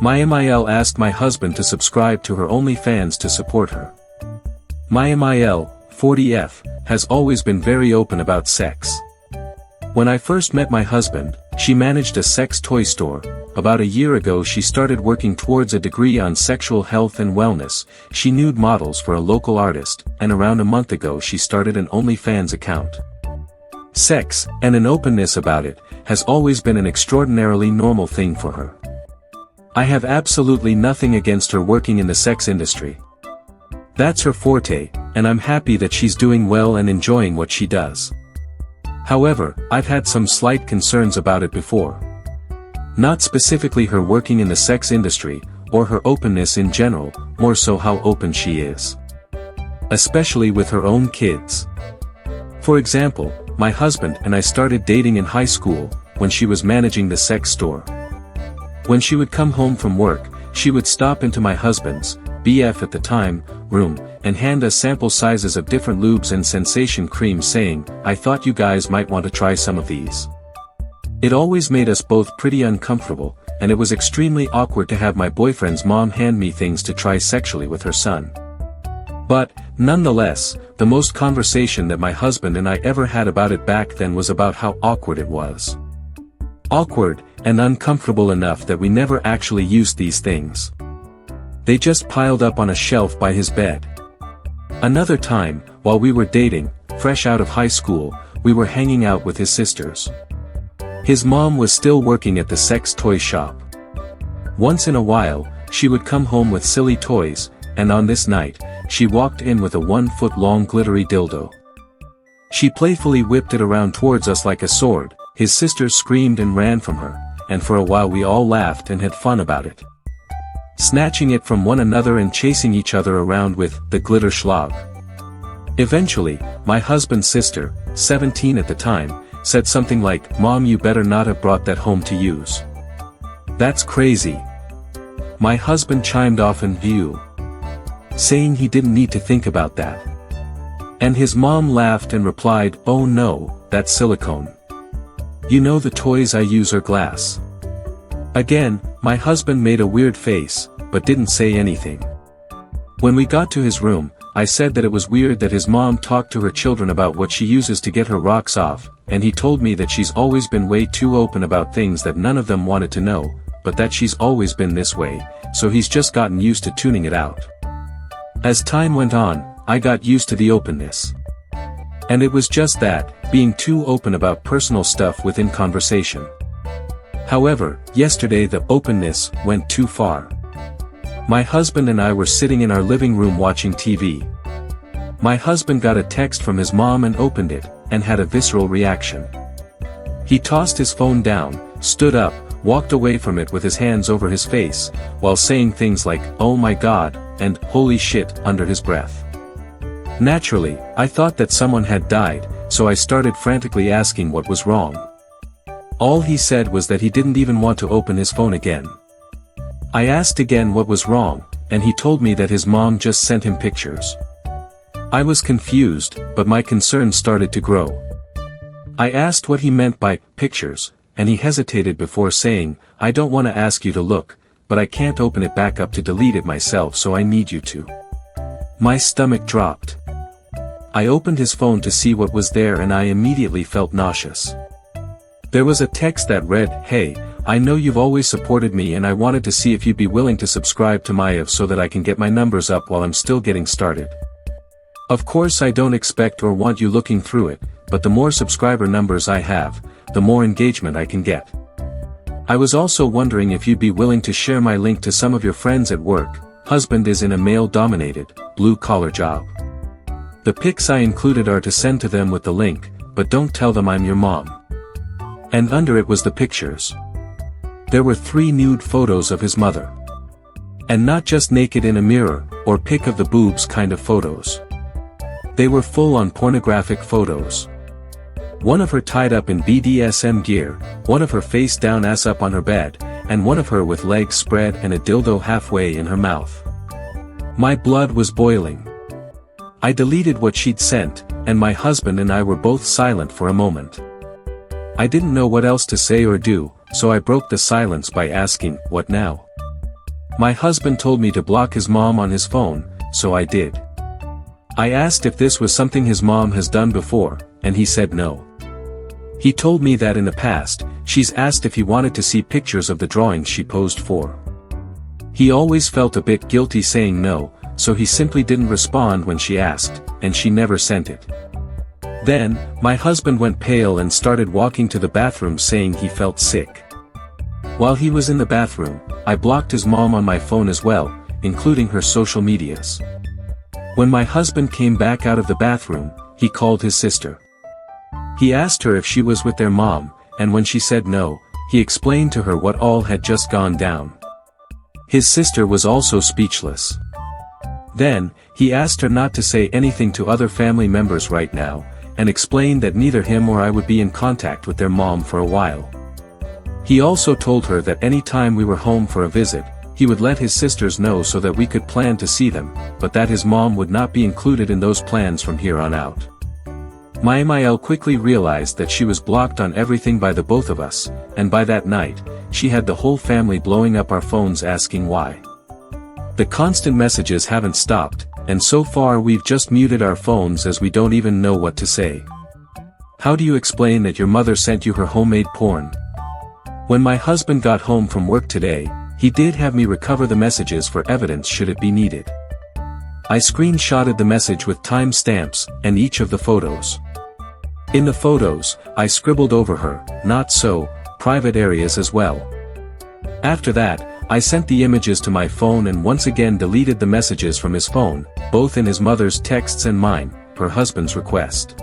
My MIL asked my husband to subscribe to her OnlyFans to support her. My MIL, 40F, has always been very open about sex. When I first met my husband, she managed a sex toy store. About a year ago she started working towards a degree on sexual health and wellness. She nude models for a local artist, and around a month ago she started an OnlyFans account. Sex, and an openness about it, has always been an extraordinarily normal thing for her. I have absolutely nothing against her working in the sex industry. That's her forte, and I'm happy that she's doing well and enjoying what she does. However, I've had some slight concerns about it before. Not specifically her working in the sex industry, or her openness in general, more so how open she is. Especially with her own kids. For example, my husband and I started dating in high school, when she was managing the sex store. When she would come home from work, she would stop into my husband's, BF at the time, room, and hand us sample sizes of different lubes and sensation creams saying, "I thought you guys might want to try some of these." It always made us both pretty uncomfortable, and it was extremely awkward to have my boyfriend's mom hand me things to try sexually with her son. But, nonetheless, the most conversation that my husband and I ever had about it back then was about how awkward it was. Awkward, and uncomfortable enough that we never actually used these things. They just piled up on a shelf by his bed. Another time, while we were dating, fresh out of high school, we were hanging out with his sisters. His mom was still working at the sex toy shop. Once in a while, she would come home with silly toys, and on this night, she walked in with a 1-foot-long glittery dildo. She playfully whipped it around towards us like a sword. His sisters screamed and ran from her, and for a while we all laughed and had fun about it. Snatching it from one another and chasing each other around with the glitter schlag. Eventually, my husband's sister, 17 at the time, said something like, "Mom, you better not have brought that home to use. That's crazy." My husband chimed off in view, saying he didn't need to think about that. And his mom laughed and replied, "Oh no, that's silicone. You know the toys I use are glass." Again, my husband made a weird face, but didn't say anything. When we got to his room, I said that it was weird that his mom talked to her children about what she uses to get her rocks off, and he told me that she's always been way too open about things that none of them wanted to know, but that she's always been this way, so he's just gotten used to tuning it out. As time went on, I got used to the openness. And it was just that, being too open about personal stuff within conversation. However, yesterday the openness went too far. My husband and I were sitting in our living room watching TV. My husband got a text from his mom and opened it, and had a visceral reaction. He tossed his phone down, stood up, walked away from it with his hands over his face, while saying things like, "Oh my God," and "Holy shit," under his breath. Naturally, I thought that someone had died, so I started frantically asking what was wrong. All he said was that he didn't even want to open his phone again. I asked again what was wrong, and he told me that his mom just sent him pictures. I was confused, but my concern started to grow. I asked what he meant by pictures, and he hesitated before saying, "I don't want to ask you to look, but I can't open it back up to delete it myself, so I need you to." My stomach dropped. I opened his phone to see what was there and I immediately felt nauseous. There was a text that read, "Hey, I know you've always supported me and I wanted to see if you'd be willing to subscribe to my so that I can get my numbers up while I'm still getting started. Of course I don't expect or want you looking through it, but the more subscriber numbers I have, the more engagement I can get. I was also wondering if you'd be willing to share my link to some of your friends at work. Husband is in a male-dominated, blue-collar job. The pics I included are to send to them with the link, but don't tell them I'm your mom." And under it was the pictures. There were 3 nude photos of his mother. And not just naked in a mirror, or pic of the boobs kind of photos. They were full-on pornographic photos. One of her tied up in BDSM gear, one of her face down ass up on her bed, and one of her with legs spread and a dildo halfway in her mouth. My blood was boiling. I deleted what she'd sent, and my husband and I were both silent for a moment. I didn't know what else to say or do, so I broke the silence by asking, "What now?" My husband told me to block his mom on his phone, so I did. I asked if this was something his mom has done before, and he said no. He told me that in the past, she's asked if he wanted to see pictures of the drawings she posed for. He always felt a bit guilty saying no, so he simply didn't respond when she asked, and she never sent it. Then, my husband went pale and started walking to the bathroom saying he felt sick. While he was in the bathroom, I blocked his mom on my phone as well, including her social medias. When my husband came back out of the bathroom, he called his sister. He asked her if she was with their mom, and when she said no, he explained to her what all had just gone down. His sister was also speechless. Then, he asked her not to say anything to other family members right now, and explained that neither him or I would be in contact with their mom for a while. He also told her that any time we were home for a visit, he would let his sisters know so that we could plan to see them, but that his mom would not be included in those plans from here on out. My MIL quickly realized that she was blocked on everything by the both of us, and by that night, she had the whole family blowing up our phones asking why. The constant messages haven't stopped, and so far we've just muted our phones as we don't even know what to say. How do you explain that your mother sent you her homemade porn? When my husband got home from work today, he did have me recover the messages for evidence should it be needed. I screenshotted the message with time stamps, and each of the photos. In the photos, I scribbled over her, not so, private areas as well. After that, I sent the images to my phone and once again deleted the messages from his phone, both in his mother's texts and mine, per husband's request.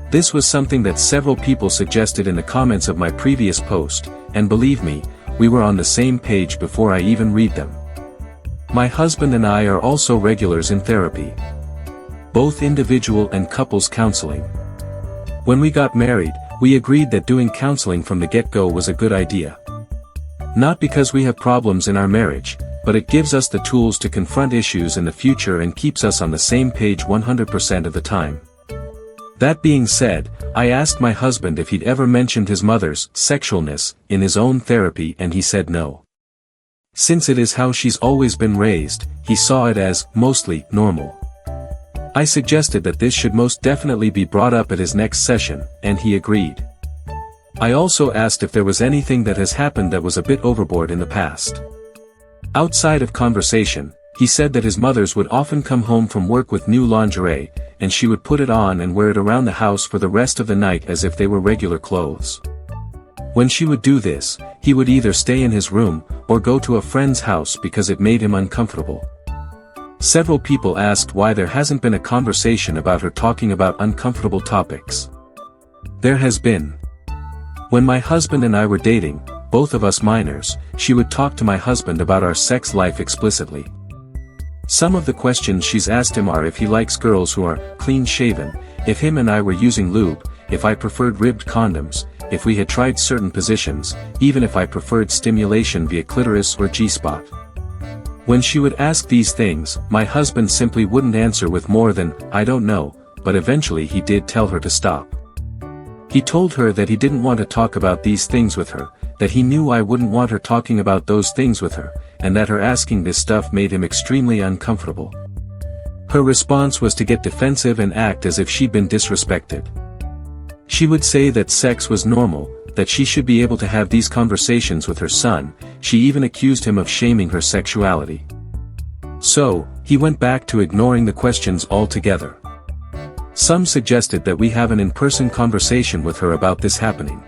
This was something that several people suggested in the comments of my previous post, and believe me, we were on the same page before I even read them. My husband and I are also regulars in therapy. Both individual and couples counseling. When we got married, we agreed that doing counseling from the get-go was a good idea. Not because we have problems in our marriage, but it gives us the tools to confront issues in the future and keeps us on the same page 100% of the time. That being said, I asked my husband if he'd ever mentioned his mother's sexualness in his own therapy and he said no. Since it is how she's always been raised, he saw it as mostly normal. I suggested that this should most definitely be brought up at his next session, and he agreed. I also asked if there was anything that has happened that was a bit overboard in the past. Outside of conversation, he said that his mothers would often come home from work with new lingerie, and she would put it on and wear it around the house for the rest of the night as if they were regular clothes. When she would do this, he would either stay in his room, or go to a friend's house because it made him uncomfortable. Several people asked why there hasn't been a conversation about her talking about uncomfortable topics. There has been. When my husband and I were dating, both of us minors, she would talk to my husband about our sex life explicitly. Some of the questions she's asked him are if he likes girls who are clean-shaven, if him and I were using lube, if I preferred ribbed condoms, if we had tried certain positions, even if I preferred stimulation via clitoris or G-spot. When she would ask these things, my husband simply wouldn't answer with more than, "I don't know," but eventually he did tell her to stop. He told her that he didn't want to talk about these things with her, that he knew I wouldn't want her talking about those things with her, and that her asking this stuff made him extremely uncomfortable. Her response was to get defensive and act as if she'd been disrespected. She would say that sex was normal, that she should be able to have these conversations with her son. She even accused him of shaming her sexuality. So, he went back to ignoring the questions altogether. Some suggested that we have an in-person conversation with her about this happening.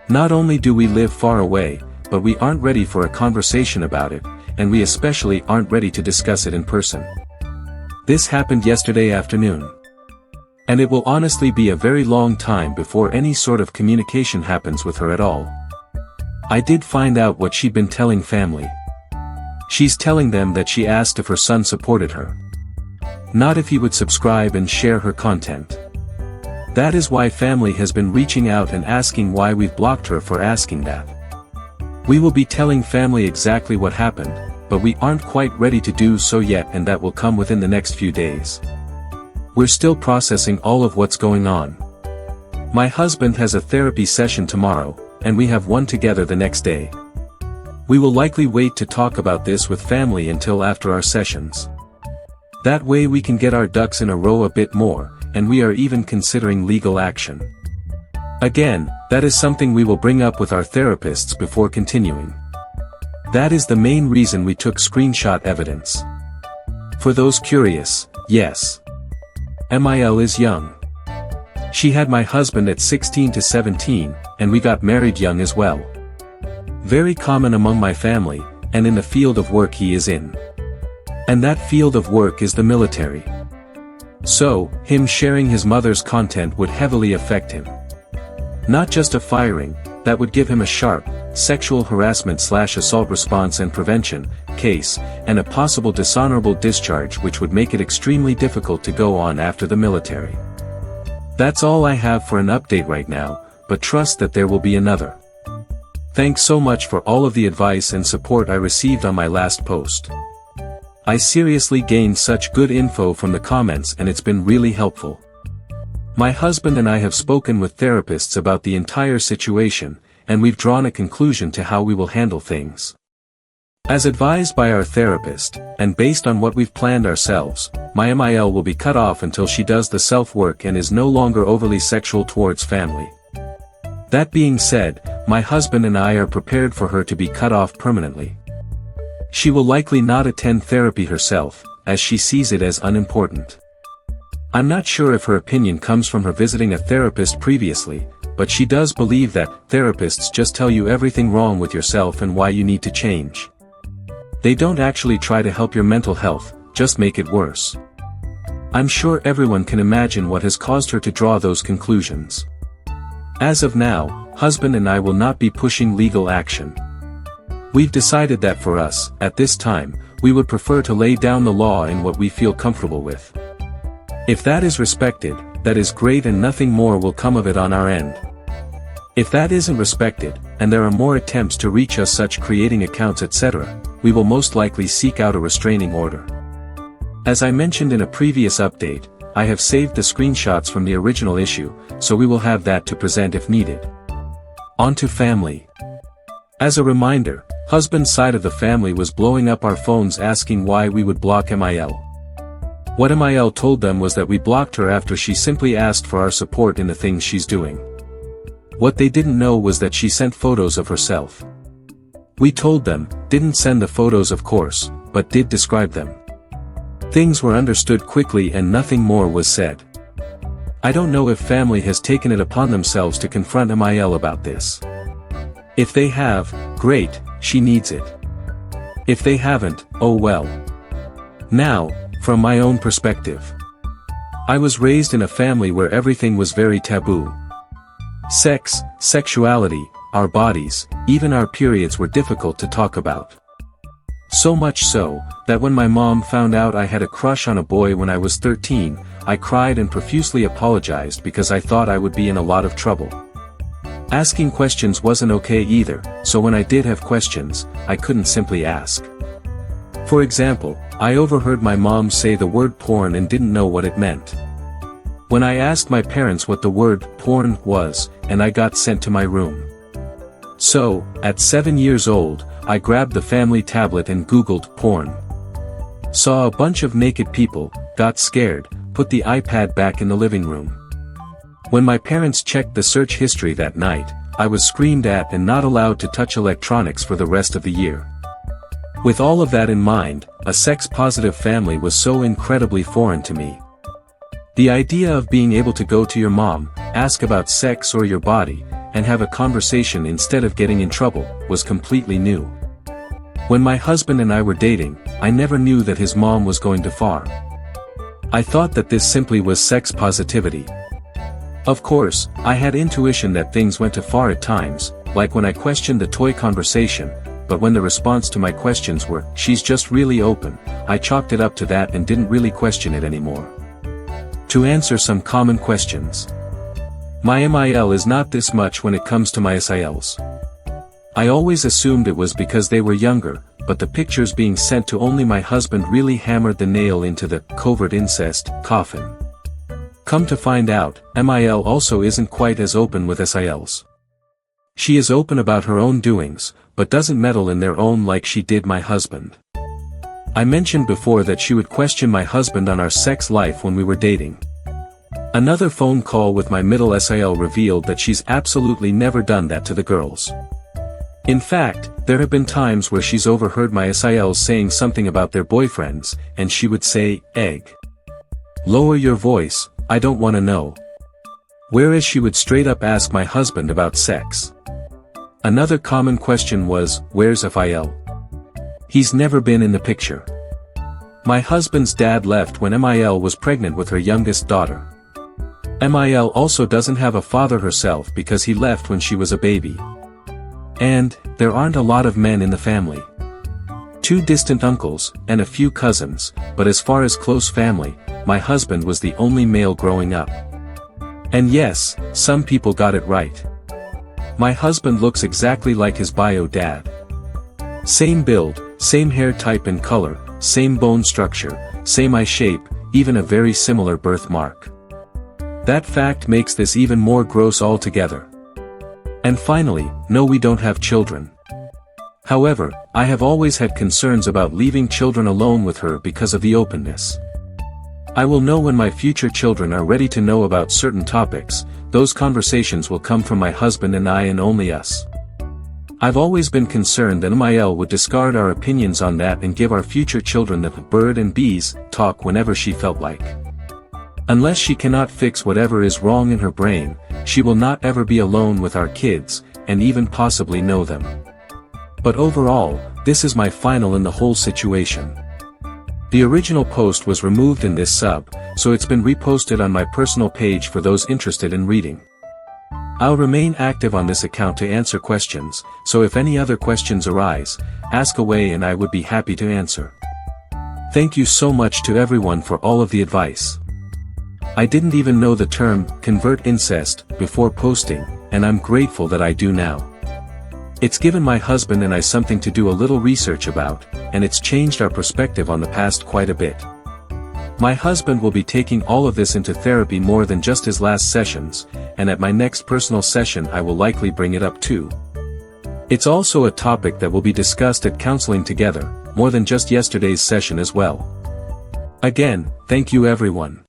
Not only do we live far away, but we aren't ready for a conversation about it, and we especially aren't ready to discuss it in person. This happened yesterday afternoon. And it will honestly be a very long time before any sort of communication happens with her at all. I did find out what she'd been telling family. She's telling them that she asked if her son supported her. Not if he would subscribe and share her content. That is why family has been reaching out and asking why we've blocked her for asking that. We will be telling family exactly what happened, but we aren't quite ready to do so yet, and that will come within the next few days. We're still processing all of what's going on. My husband has a therapy session tomorrow, and we have one together the next day. We will likely wait to talk about this with family until after our sessions. That way we can get our ducks in a row a bit more, and we are even considering legal action. Again, that is something we will bring up with our therapists before continuing. That is the main reason we took screenshot evidence. For those curious, yes. MIL is young. She had my husband at 16 to 17, and we got married young as well. Very common among my family, and in the field of work he is in. And that field of work is the military. So, him sharing his mother's content would heavily affect him. Not just a firing, that would give him a sharp, sexual harassment/assault response and prevention case, and a possible dishonorable discharge which would make it extremely difficult to go on after the military. That's all I have for an update right now, but trust that there will be another. Thanks so much for all of the advice and support I received on my last post. I seriously gained such good info from the comments and it's been really helpful. My husband and I have spoken with therapists about the entire situation, and we've drawn a conclusion to how we will handle things. As advised by our therapist, and based on what we've planned ourselves, my MIL will be cut off until she does the self-work and is no longer overly sexual towards family. That being said, my husband and I are prepared for her to be cut off permanently. She will likely not attend therapy herself, as she sees it as unimportant. I'm not sure if her opinion comes from her visiting a therapist previously, but she does believe that therapists just tell you everything wrong with yourself and why you need to change. They don't actually try to help your mental health, just make it worse. I'm sure everyone can imagine what has caused her to draw those conclusions. As of now, husband and I will not be pushing legal action. We've decided that for us, at this time, we would prefer to lay down the law in what we feel comfortable with. If that is respected, that is great and nothing more will come of it on our end. If that isn't respected, and there are more attempts to reach us such creating accounts etc., we will most likely seek out a restraining order. As I mentioned in a previous update, I have saved the screenshots from the original issue, so we will have that to present if needed. On to family. As a reminder, husband's side of the family was blowing up our phones asking why we would block MIL. What MIL told them was that we blocked her after she simply asked for our support in the things she's doing. What they didn't know was that she sent photos of herself. We told them, didn't send the photos of course, but did describe them. Things were understood quickly and nothing more was said. I don't know if family has taken it upon themselves to confront MIL about this. If they have, great, she needs it. If they haven't, oh well. Now, from my own perspective. I was raised in a family where everything was very taboo. Sex, sexuality, our bodies, even our periods were difficult to talk about. So much so, that when my mom found out I had a crush on a boy when I was 13, I cried and profusely apologized because I thought I would be in a lot of trouble. Asking questions wasn't okay either, so when I did have questions, I couldn't simply ask. For example, I overheard my mom say the word porn and didn't know what it meant. When I asked my parents what the word porn was, and I got sent to my room. So, at 7 years old, I grabbed the family tablet and Googled porn. Saw a bunch of naked people, got scared, put the iPad back in the living room. When my parents checked the search history that night, I was screamed at and not allowed to touch electronics for the rest of the year. With all of that in mind, a sex-positive family was so incredibly foreign to me. The idea of being able to go to your mom, ask about sex or your body, and have a conversation instead of getting in trouble, was completely new. When my husband and I were dating, I never knew that his mom was going too far. I thought that this simply was sex positivity. Of course, I had intuition that things went too far at times, like when I questioned the toy conversation, but when the response to my questions were, "She's just really open," I chalked it up to that and didn't really question it anymore. To answer some common questions. My MIL is not this much when it comes to my SILs. I always assumed it was because they were younger, but the pictures being sent to only my husband really hammered the nail into the covert incest coffin. Come to find out, MIL also isn't quite as open with SILs. She is open about her own doings, but doesn't meddle in their own like she did my husband. I mentioned before that she would question my husband on our sex life when we were dating. Another phone call with my middle SIL revealed that she's absolutely never done that to the girls. In fact, there have been times where she's overheard my SILs saying something about their boyfriends, and she would say, "Egg. Lower your voice, I don't want to know." Whereas she would straight up ask my husband about sex. Another common question was, "Where's FIL? He's never been in the picture." My husband's dad left when MIL was pregnant with her youngest daughter. MIL also doesn't have a father herself because he left when she was a baby. And, there aren't a lot of men in the family. 2 distant uncles, and a few cousins, but as far as close family, my husband was the only male growing up. And yes, some people got it right. My husband looks exactly like his bio dad. Same build, same hair type and color, same bone structure, same eye shape, even a very similar birthmark. That fact makes this even more gross altogether. And finally, no, we don't have children. However, I have always had concerns about leaving children alone with her because of the openness. I will know when my future children are ready to know about certain topics. Those conversations will come from my husband and I and only us. I've always been concerned that MIL would discard our opinions on that and give our future children the bird and bees talk whenever she felt like. Unless she cannot fix whatever is wrong in her brain, she will not ever be alone with our kids, and even possibly know them. But overall, this is my final in the whole situation. The original post was removed in this sub, so it's been reposted on my personal page for those interested in reading. I'll remain active on this account to answer questions, so if any other questions arise, ask away and I would be happy to answer. Thank you so much to everyone for all of the advice. I didn't even know the term, convert incest, before posting, and I'm grateful that I do now. It's given my husband and I something to do a little research about, and it's changed our perspective on the past quite a bit. My husband will be taking all of this into therapy more than just his last sessions, and at my next personal session I will likely bring it up too. It's also a topic that will be discussed at counseling together, more than just yesterday's session as well. Again, thank you everyone.